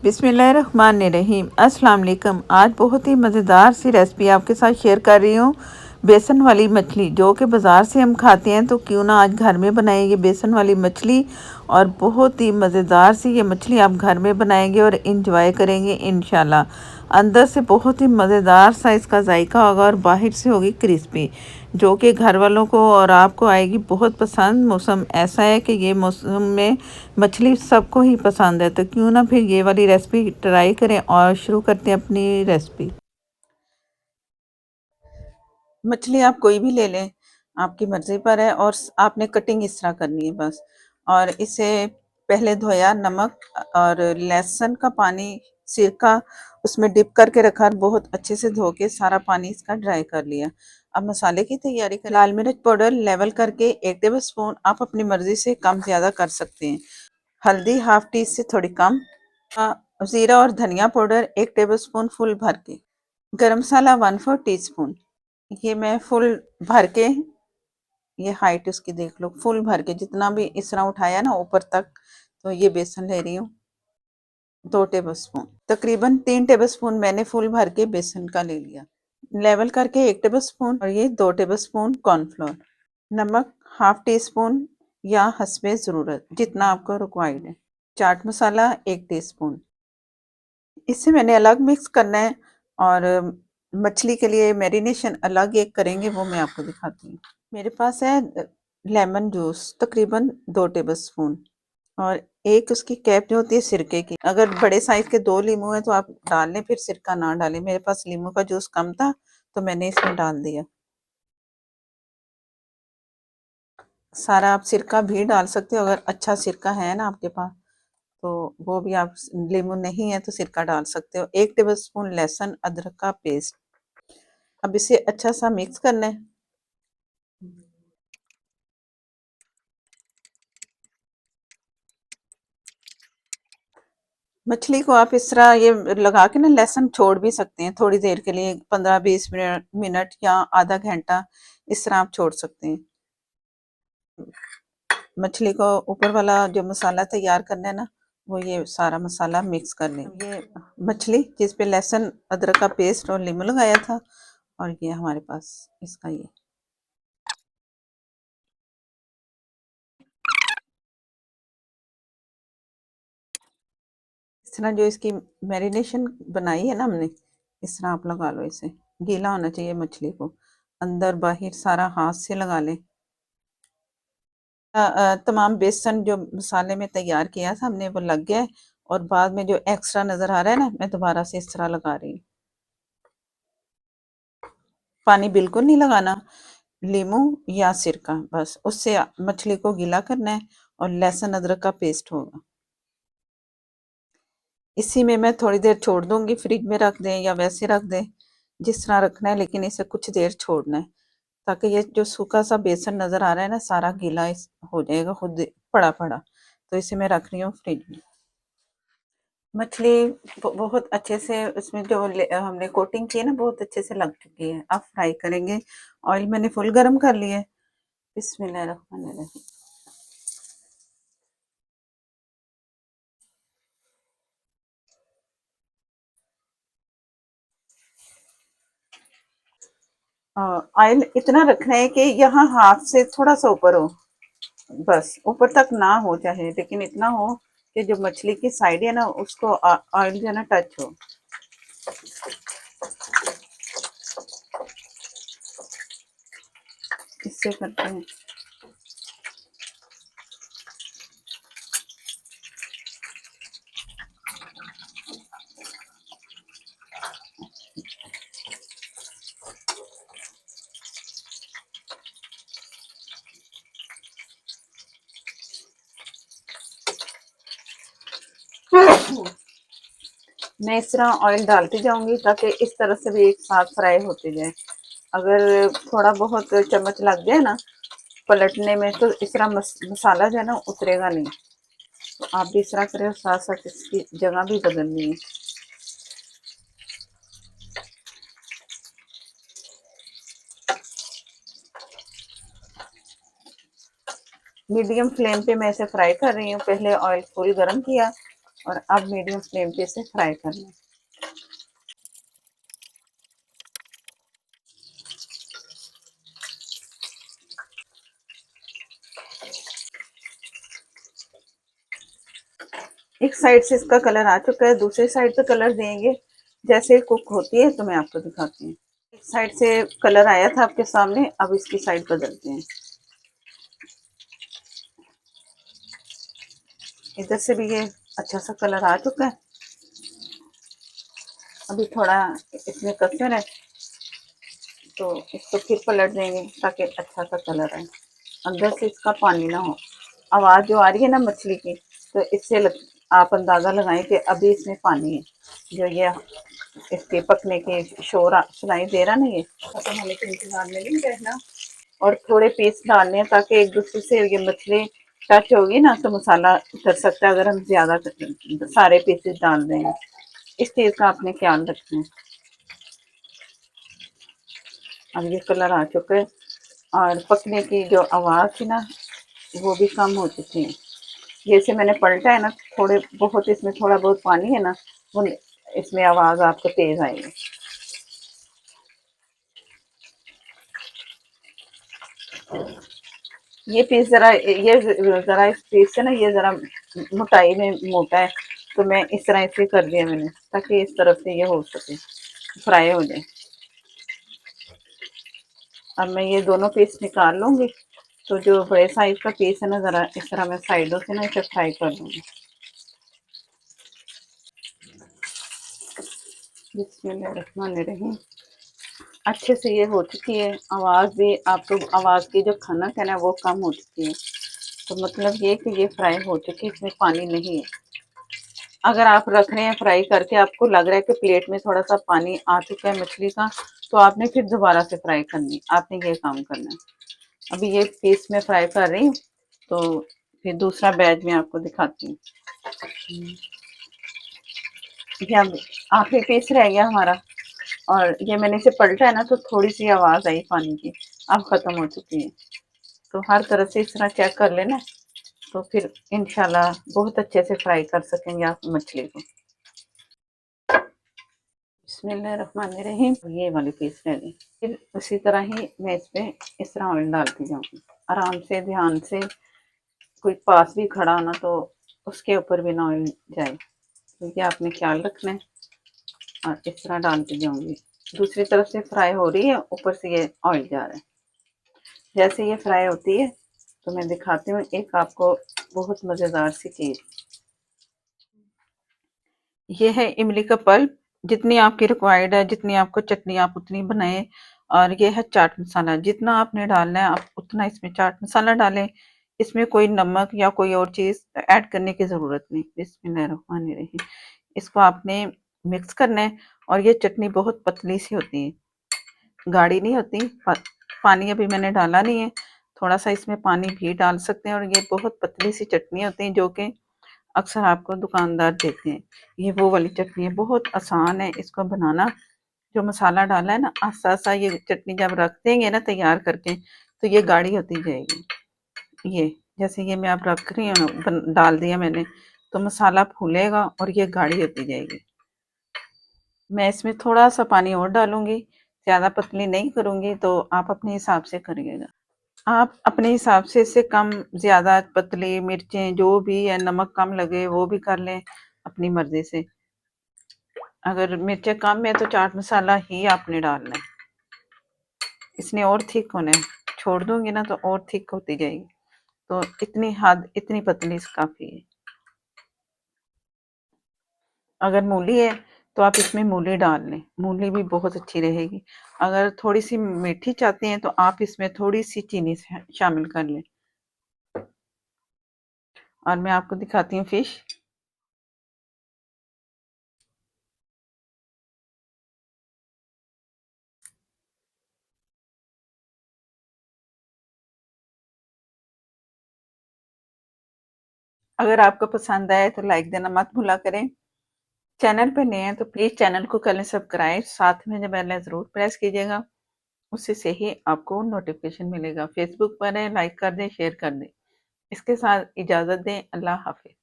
बिस्मिल्लाहिर्रहमानिर्रहीम। अस्सलाम वालेकुम। आज बहुत ही मज़ेदार सी रेसिपी आपके साथ शेयर कर रही हूँ। बेसन वाली मछली जो कि बाज़ार से हम खाते हैं, तो क्यों ना आज घर में बनाएंगे बेसन वाली मछली। और बहुत ही मज़ेदार सी ये मछली आप घर में बनाएंगे और इंजॉय करेंगे इंशाल्लाह। अंदर से बहुत ही मज़ेदार सा इसका जायका होगा और बाहर से होगी क्रिस्पी, जो कि घर वालों को और आपको आएगी बहुत पसंद। मौसम ऐसा है कि ये मौसम में मछली सबको ही पसंद है, तो क्यों ना फिर ये वाली रेसिपी ट्राई करें और शुरू करते हैं अपनी रेसिपी। मछली आप कोई भी ले लें, आपकी मर्ज़ी पर है। और आपने कटिंग इस तरह करनी है बस। और इसे पहले धोया, नमक और लहसुन का पानी, सिरका उसमें डिप करके रखा और बहुत अच्छे से धो के सारा पानी इसका ड्राई कर लिया। अब मसाले की तैयारी करें। लाल मिर्च पाउडर लेवल करके 1 टेबल स्पून, आप अपनी मर्ज़ी से कम ज़्यादा कर सकते हैं। हल्दी हाफ टी से थोड़ी कम। ज़ीरा और धनिया पाउडर 1 टेबल स्पून फुल भर के। गरम मसाला 1/4 टीस्पून। ये मैं फुल भर के, ये हाइट उसकी देख लो, फुल भर के जितना भी इस तरह उठाया ना ऊपर तक, तो ये बेसन ले रही हूँ 2 टेबल स्पून। तकरीबन 3 टेबल स्पून मैंने फुल भर के बेसन का ले लिया। लेवल करके 1 टेबल स्पून और ये 2 टेबल स्पून कॉर्नफ्लोर। नमक हाफ टी स्पून या हस्बे ज़रूरत जितना आपको रिक्वायर्ड है। चाट मसाला 1 टीस्पून। इससे मैंने अलग मिक्स करना है। और मछली के लिए मैरिनेशन अलग एक करेंगे, वो मैं आपको दिखाती हूँ। मेरे पास है लेमन जूस तकरीबन 2 टेबल स्पून। और एक उसकी कैप जो होती है सिरके की, अगर बड़े साइज के 2 लीमू है तो आप डाल लें, फिर सिरका ना डालें। मेरे पास लीमू का जूस कम था तो मैंने इसमें डाल दिया। सारा आप सिरका भी डाल सकते हो, अगर अच्छा सिरका है ना आपके पास तो वो भी आप, लीमू नहीं है तो सिरका डाल सकते हो। 1 टेबल स्पून लहसुन अदरक का पेस्ट। अब इसे अच्छा सा मिक्स करना है। मछली को आप इस तरह ये लगा के ना लहसुन छोड़ भी सकते हैं थोड़ी देर के लिए, 15-20 मिनट या आधा घंटा, इस तरह आप छोड़ सकते हैं। मछली को ऊपर वाला जो मसाला तैयार करना है ना, वो ये सारा मसाला मिक्स कर लें। ये मछली जिस पे लहसुन अदरक का पेस्ट और नींबू लगाया था, और ये हमारे पास इसका ये इस तरह जो इसकी मैरिनेशन बनाई है ना हमने, इस तरह आप लगा लो। इसे गीला होना चाहिए मछली को, अंदर बाहर सारा हाथ से लगा लें। तमाम बेसन जो मसाले में तैयार किया था हमने वो लग गया है। और बाद में जो एक्स्ट्रा नज़र आ रहा है ना, मैं दोबारा से इस तरह लगा रही हूँ। पानी बिल्कुल नहीं लगाना, लीमू या सिरका बस, उससे मछली को गीला करना है। और लहसुन अदरक का पेस्ट होगा। इसी में मैं थोड़ी देर छोड़ दूंगी, फ्रिज में रख दें या वैसे रख दें, जिस तरह रखना है, लेकिन इसे कुछ देर छोड़ना है, ताकि ये जो सूखा सा बेसन नज़र आ रहा है ना, सारा गीला हो जाएगा खुद पड़ा पड़ा। तो इसे मैं रख रही हूँ फ्रिज में। मछली बहुत अच्छे से उसमें जो हमने कोटिंग की है ना, बहुत अच्छे से लग चुकी है। अब फ्राई करेंगे। ऑयल मैंने फुल गरम कर लिया है। बिस्मिल्लाहिर्रहमानिर्रहीम। ऑयल इतना रखना है कि यहाँ हाथ से थोड़ा सा ऊपर हो, बस ऊपर तक ना हो चाहे, लेकिन इतना हो कि जो मछली की साइड है ना उसको ऑयल जो है ना टच हो। इससे करते हैं। मैं इस तरह ऑयल डालती जाऊंगी ताकि इस तरह से भी एक साथ फ्राई होते जाए। अगर थोड़ा बहुत चम्मच लग जाए ना पलटने में, तो इस तरह मसाला जो है ना उतरेगा नहीं। तो आप भी इस तरह करें, और साथ साथ इसकी जगह भी बदलनी है। मीडियम फ्लेम पे मैं इसे फ्राई कर रही हूँ। पहले ऑयल फुल गरम किया, और अब मीडियम फ्लेम पे इसे फ्राई करना है। एक साइड से इसका कलर आ चुका है, दूसरी साइड पे कलर देंगे जैसे कुक होती है, तो मैं आपको दिखाती हूँ। एक साइड से कलर आया था आपके सामने, अब इसकी साइड बदलते हैं। इधर से भी ये अच्छा सा कलर आ चुका है। अभी थोड़ा इसमें कच्चा है, तो इसको फिर पलट देंगे ताकि अच्छा सा कलर आए, अंदर से इसका पानी ना हो। आवाज़ जो आ रही है ना मछली की, तो इससे आप अंदाज़ा लगाएं कि अभी इसमें पानी है। जो ये इसके पकने के शोर सुनाई दे रहा ना, ये खत्म होने के इंतजार में नहीं रहना। और थोड़े पीस डालने हैं ताकि एक दूसरे से ये मछली टच होगी ना, तो मसाला उतर सकता है अगर हम ज़्यादा सारे पीसेस डाल दें। इस चीज़ का आपने ख्याल रखना है। अब ये कलर आ चुका है और पकने की जो आवाज़ थी ना, वो भी कम हो चुकी है। जैसे मैंने पलटा है ना, थोड़े बहुत इसमें थोड़ा बहुत पानी है ना, वो इसमें आवाज़ आपको तेज़ आएगी। ये पीस ज़रा ये ज़रा इस पीस से ना ये ज़रा मोटाई में मोटा है, तो मैं इस तरह से कर दिया मैंने, ताकि इस तरफ से ये हो सके, फ्राई हो जाए। अब मैं ये दोनों पीस निकाल लूँगी, तो जो बड़े साइज़ का पीस है ना, ज़रा इस तरह मैं साइडों से ना इसे फ्राई कर लूँगी। बिस्मिल्लाहिर्रहमानिर्रहीम। अच्छे से ये हो चुकी है, आवाज़ भी आपको आवाज़ की जो खनक है ना, वो कम हो चुकी है। तो मतलब ये कि ये फ्राई हो चुकी है, इसमें पानी नहीं है। अगर आप रख रहे हैं फ्राई करके, आपको लग रहा है कि प्लेट में थोड़ा सा पानी आ चुका है मछली का, तो आपने फिर दोबारा से फ्राई करनी, आपने ये काम करना है। अभी ये पीस में फ्राई कर रही हूँ, तो फिर दूसरा बैच में आपको दिखाती हूँ। ये अब आखिरी पीस रह गया हमारा, और ये मैंने इसे पलटा है ना, तो थोड़ी सी आवाज़ आई पानी की, अब ख़त्म हो चुकी है। तो हर तरह से इस तरह चेक कर लेना, तो फिर इंशाल्लाह बहुत अच्छे से फ्राई कर सकेंगे आप मछली को। बिस्मिल्लाहिर्रहमानिर्रहीम। ये वाली पीस रह गई। फिर उसी तरह ही मैं इस पे इस तरह ऑयल डालती जाऊँगी, आराम से, ध्यान से। कोई पास भी खड़ा हो ना, तो उसके ऊपर भी ना ऑयल जाए, क्योंकि आपने ख्याल रखना है। और इस तरह डालती जाऊँगी। दूसरी तरफ से फ्राई हो रही है, ऊपर से ये ऑयल जा रहा है। जैसे ये फ्राई होती है, तो मैं दिखाती हूँ एक आपको बहुत मज़ेदार सी चीज़। ये है इमली का पल्प। जितनी आपकी रिक्वायर्ड है, जितनी आपको चटनी आप उतनी बनाएं। और ये है चाट मसाला, जितना आपने डालना है आप उतना इसमें चाट मसाला डालें। इसमें कोई नमक या कोई और चीज़ ऐड करने की ज़रूरत नहीं। बिस्मिल्लाहिर्रहमानिर्रहीम। इसको आपने मिक्स करना है। और ये चटनी बहुत पतली सी होती है, गाढ़ी नहीं होती। पानी अभी मैंने डाला नहीं है, थोड़ा सा इसमें पानी भी डाल सकते हैं। और ये बहुत पतली सी चटनी होती है, जो कि अक्सर आपको दुकानदार देते हैं। ये वो वाली चटनी है, बहुत आसान है इसको बनाना। जो मसाला डाला है ना, आस्ता आस्ता ये चटनी जब रख देंगे ना तैयार करके, तो ये गाढ़ी होती जाएगी। ये जैसे ये मैं अब रख रही हूँ, डाल दिया मैंने, तो मसाला फूलेगा और ये गाढ़ी होती जाएगी। मैं इसमें थोड़ा सा पानी और डालूंगी, ज़्यादा पतली नहीं करूंगी, तो आप अपने हिसाब से करिएगा। आप अपने हिसाब से इसे कम ज़्यादा पतली मिर्चें जो भी है, नमक कम लगे वो भी कर लें अपनी मर्ज़ी से। अगर मिर्चें कम है तो चाट मसाला ही आपने डालना है, इसने और थिक होना है। छोड़ दूंगी ना तो और थिक होती जाएगी, तो इतनी हद, इतनी पतली काफ़ी है। अगर मूली है तो आप इसमें मूली डाल लें, मूली भी बहुत अच्छी रहेगी। अगर थोड़ी सी मीठी चाहते हैं तो आप इसमें थोड़ी सी चीनी शामिल कर लें। और मैं आपको दिखाती हूँ फिश। अगर आपको पसंद आए तो लाइक देना मत भूला करें। चैनल पर नए हैं तो प्लीज़ चैनल को कर लें सब्सक्राइब, साथ में जो बेल है ज़रूर प्रेस कीजिएगा, उससे से ही आपको नोटिफिकेशन मिलेगा। फेसबुक पर है, लाइक कर दें, शेयर कर दें। इसके साथ इजाज़त दें। अल्लाह हाफिज़।